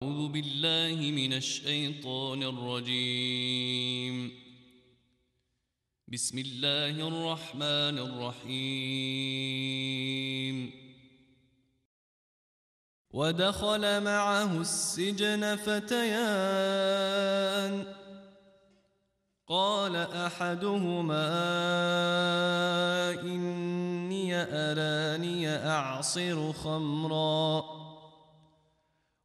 أعوذ بالله من الشيطان الرجيم. بسم الله الرحمن الرحيم. ودخل معه السجن فتيان قال أحدهما إني أراني أعصر خمرا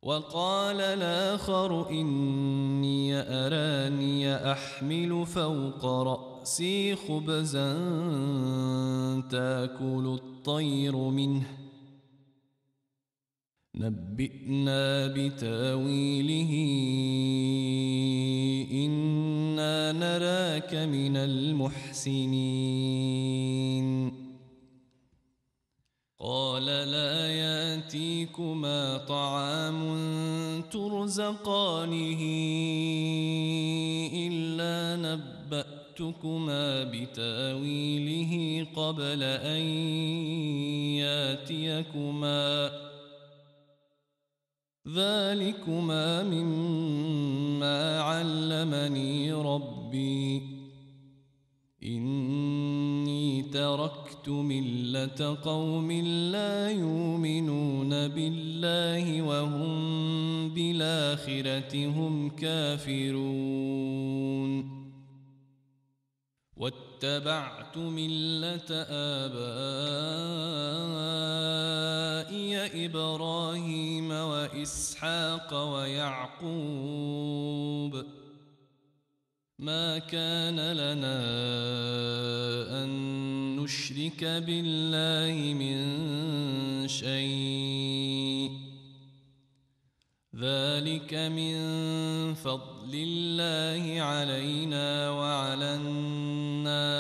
وقال الآخر إني أراني أحمل فوق رأسي خبزا تأكل الطير منه نبئنا بتاويله إنا نراك من المحسنين. قال لا يأتيكما طعام ترزقانه إلا نبأتكما بتاويله قبل أن يأتيكما ذلكما مما علمني ربي إني تركت ملة قوم لا يؤمنون بالله وهم بالآخرة هم كافرون واتبعت ملة آبائي إبراهيم وإسحاق ويعقوب ما كان لنا أن نشرك بالله من شيء ذلك من فضل الله علينا وعلى الناس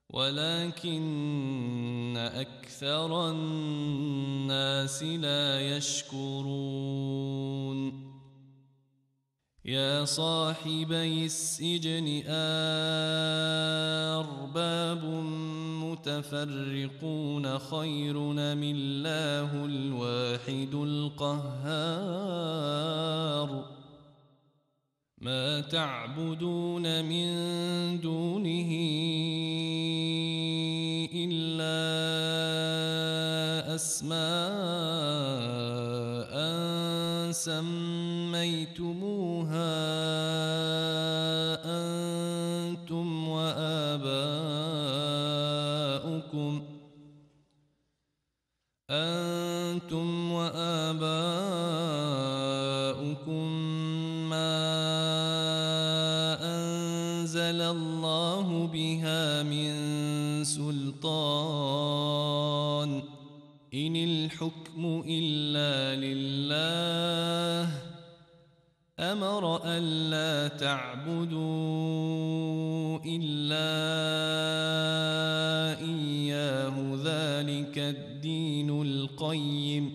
ولكن أكثر الناس لا يشكرون. يا صاحبي السجن أرباب متفرقون خير أم الله الواحد القهار ما تعبدون من دونه إلا أسماء سميتموها أنتم وآباؤكم ما أنزل الله بها من سلطان إن الحكم إلا لله أمر ألا تعبدوا إلا إياه ذلك الدين القيم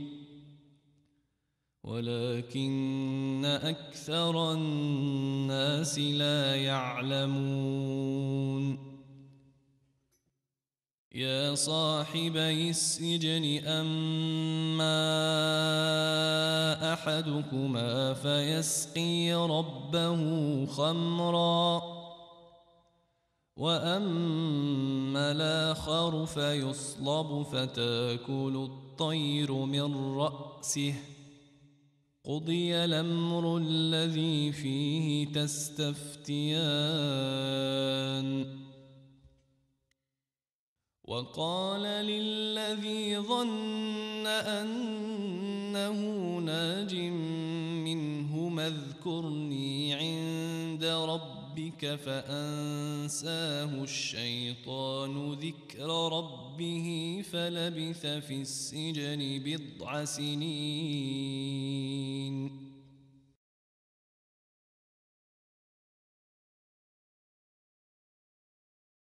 ولكن أكثر الناس لا يعلمون. يا صاحبي السجن أما أحدكما فيسقي ربه خمرا وأما الآخر فيصلب فتأكل الطير من رأسه قضي الأمر الذي فيه تستفتيان. وقال للذي ظن أنه ناج منهما اذكرني عند ربك فأنساه الشيطان ذكر ربه فلبث في السجن بضع سنين